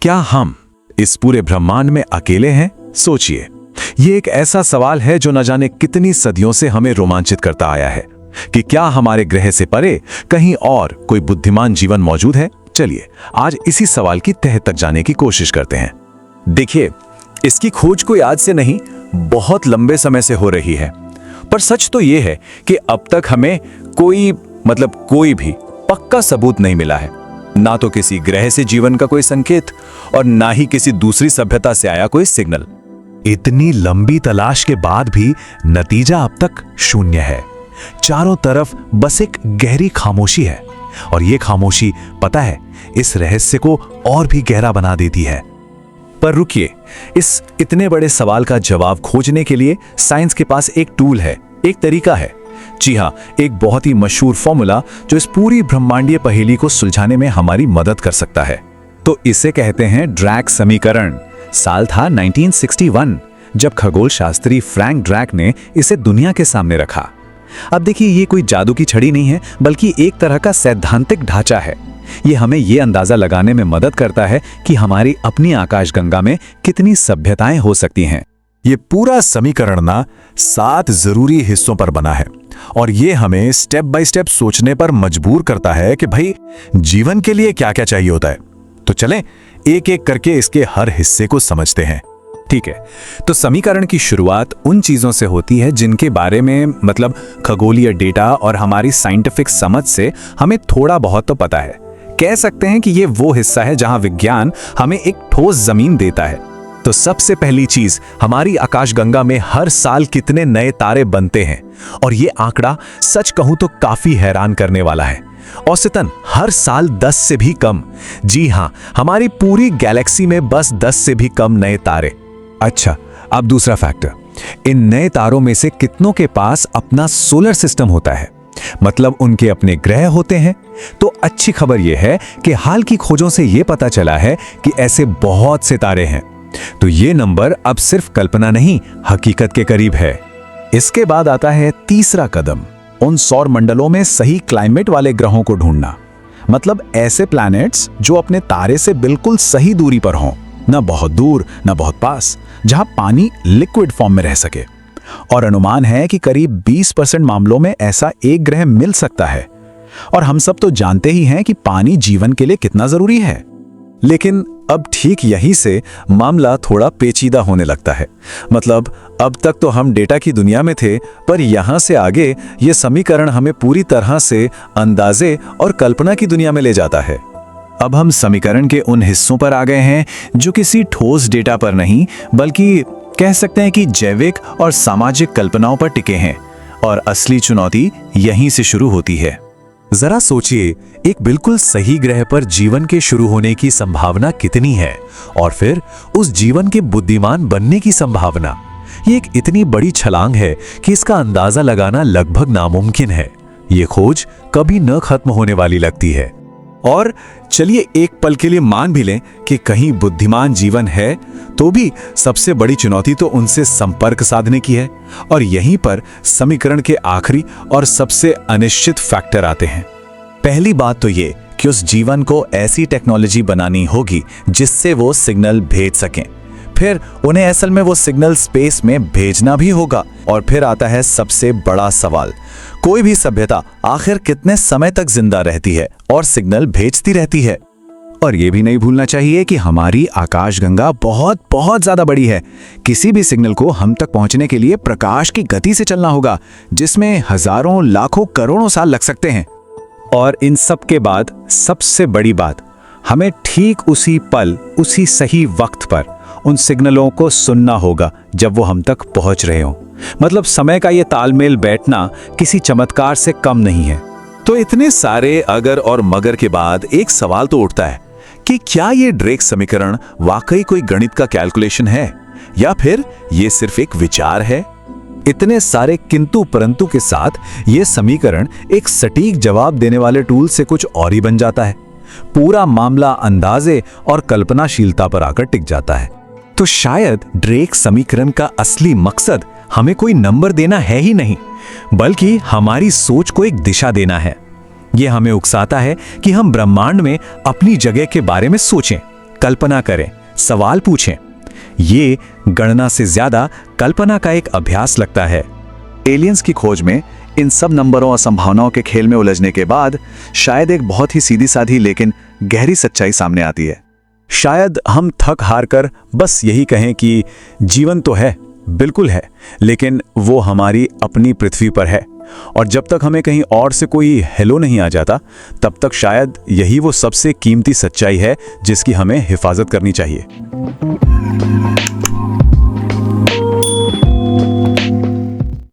क्या हम इस पूरे ब्रह्मांड में अकेले हैं? सोचिए, ये एक ऐसा सवाल है जो न जाने कितनी सदियों से हमें रोमांचित करता आया है कि क्या हमारे ग्रह से परे कहीं और कोई बुद्धिमान जीवन मौजूद है। चलिए आज इसी सवाल की तह तक जाने की कोशिश करते हैं। देखिए, इसकी खोज कोई आज से नहीं, बहुत लंबे समय से हो रही है। पर सच तो यह है कि अब तक हमें कोई भी पक्का सबूत नहीं मिला है। ना तो किसी ग्रह से जीवन का कोई संकेत और ना ही किसी दूसरी सभ्यता से आया कोई सिग्नल। इतनी लंबी तलाश के बाद भी नतीजा अब तक शून्य है। चारों तरफ बस एक गहरी खामोशी है, और ये खामोशी पता है इस रहस्य को और भी गहरा बना देती है। पर रुकिए, इस इतने बड़े सवाल का जवाब खोजने के लिए साइंस के पास एक टूल है, एक तरीका है। जी हाँ, एक बहुत ही मशहूर फॉर्मूला जो इस पूरी ब्रह्मांडीय पहेली को सुलझाने में हमारी मदद कर सकता है। तो इसे कहते हैं ड्रैक समीकरण। साल था 1961 जब खगोल शास्त्री फ्रैंक ड्रैक ने इसे दुनिया के सामने रखा। अब देखिए, ये कोई जादू की छड़ी नहीं है, बल्कि एक तरह का सैद्धांतिक ढांचा है। ये हमें ये अंदाजा लगाने में मदद करता है कि हमारी अपनी आकाशगंगा में कितनी सभ्यताएं हो सकती हैं। ये पूरा समीकरण ना 7 जरूरी हिस्सों पर बना है, और ये हमें स्टेप बाय स्टेप सोचने पर मजबूर करता है कि भाई जीवन के लिए क्या क्या चाहिए होता है। तो चलें एक एक करके इसके हर हिस्से को समझते हैं। ठीक है, तो समीकरण की शुरुआत उन चीजों से होती है जिनके बारे में खगोलीय डेटा और हमारी साइंटिफिक समझ से हमें थोड़ा बहुत तो पता है। कह सकते हैं कि ये वो हिस्सा है जहां विज्ञान हमें एक ठोस जमीन देता है। तो सबसे पहली चीज, हमारी आकाशगंगा में हर साल कितने नए तारे बनते हैं, और ये आंकड़ा सच कहूं तो काफी हैरान करने वाला है। औसतन हर साल 10 से भी कम। जी हां, हमारी पूरी गैलेक्सी में बस 10 से भी कम नए तारे। अच्छा, अब दूसरा फैक्टर, इन नए तारों में से कितनों के पास अपना सोलर सिस्टम होता है, मतलब उनके अपने ग्रह होते हैं। तो अच्छी खबर यह है कि हाल की खोजों से यह पता चला है कि ऐसे बहुत से तारे हैं। तो ये नंबर अब सिर्फ कल्पना नहीं, हकीकत के करीब है। इसके बाद आता है तीसरा कदम, उन सौर मंडलों में सही क्लाइमेट वाले ग्रहों को ढूंढना। मतलब ऐसे प्लैनेट्स जो अपने तारे से बिल्कुल सही दूरी पर हों, ना बहुत दूर ना बहुत पास, जहां पानी लिक्विड फॉर्म में रह सके। और अनुमान है कि करीब 20% मामलों में ऐसा एक ग्रह मिल सकता है। और हम सब तो जानते ही हैं कि पानी जीवन के लिए कितना जरूरी है। लेकिन अब ठीक यहीं से मामला थोड़ा पेचीदा होने लगता है। अब तक तो हम डेटा की दुनिया में थे, पर यहां से आगे ये समीकरण हमें पूरी तरह से अंदाजे और कल्पना की दुनिया में ले जाता है। अब हम समीकरण के उन हिस्सों पर आ गए हैं जो किसी ठोस डेटा पर नहीं, बल्कि कह सकते हैं कि जैविक और सामाजिक कल्पनाओं पर टिके हैं। और असली चुनौती यहीं से शुरू होती है। जरा सोचिए, एक बिल्कुल सही ग्रह पर जीवन के शुरू होने की संभावना कितनी है, और फिर उस जीवन के बुद्धिमान बनने की संभावना। ये एक इतनी बड़ी छलांग है कि इसका अंदाजा लगाना लगभग नामुमकिन है। ये खोज कभी न खत्म होने वाली लगती है। और चलिए एक पल के लिए मान भी लें कि कहीं बुद्धिमान जीवन है, तो भी सबसे बड़ी चुनौती तो उनसे संपर्क साधने की है। और यहीं पर समीकरण के आखिरी और सबसे अनिश्चित फैक्टर आते हैं। पहली बात तो ये कि उस जीवन को ऐसी टेक्नोलॉजी बनानी होगी जिससे वो सिग्नल भेज सकें। फिर उन्हें असल में वो सिग्नल स्पेस में भेजना भी होगा। और फिर आता है सबसे बड़ा सवाल, कोई भी सभ्यता आखिर कितने समय तक जिंदा रहती है और सिग्नल भेजती रहती है। और ये भी नहीं भूलना चाहिए कि हमारी आकाशगंगा बहुत बहुत ज्यादा बड़ी है। किसी भी सिग्नल को हम तक पहुंचने के लिए प्रकाश की गति से चलना होगा, जिसमें हजारों लाखों करोड़ों साल लग सकते हैं। और इन सब के बाद सबसे बड़ी बात, हमें ठीक उसी पल, उसी सही वक्त पर उन सिग्नलों को सुनना होगा जब वो हम तक पहुंच रहे हों। समय का ये तालमेल बैठना किसी चमत्कार से कम नहीं है। तो इतने सारे अगर और मगर के बाद एक सवाल तो उठता है कि क्या ये ड्रेक समीकरण वाकई कोई गणित का कैलकुलेशन है, या फिर ये सिर्फ एक विचार है। इतने सारे किंतु परंतु के साथ ये समीकरण एक सटीक जवाब देने वाले टूल से कुछ और ही बन जाता है। पूरा मामला अंदाजे और कल्पनाशीलता पर आकर टिक जाता है। तो शायद ड्रेक समीकरण का असली मकसद हमें कोई नंबर देना है ही नहीं, बल्कि हमारी सोच को एक दिशा देना है। यह हमें उकसाता है कि हम ब्रह्मांड में अपनी जगह के बारे में सोचें, कल्पना करें, सवाल पूछें। ये गणना से ज्यादा कल्पना का एक अभ्यास लगता है। एलियंस की खोज में इन सब नंबरों और संभावनाओं के खेल में उलझने के बाद शायद एक बहुत ही सीधी साधी लेकिन गहरी सच्चाई सामने आती है। शायद हम थक हार कर बस यही कहें कि जीवन तो है, बिल्कुल है, लेकिन वो हमारी अपनी पृथ्वी पर है, और जब तक हमें कहीं और से कोई हेलो नहीं आ जाता, तब तक शायद यही वो सबसे कीमती सच्चाई है जिसकी हमें हिफाजत करनी चाहिए।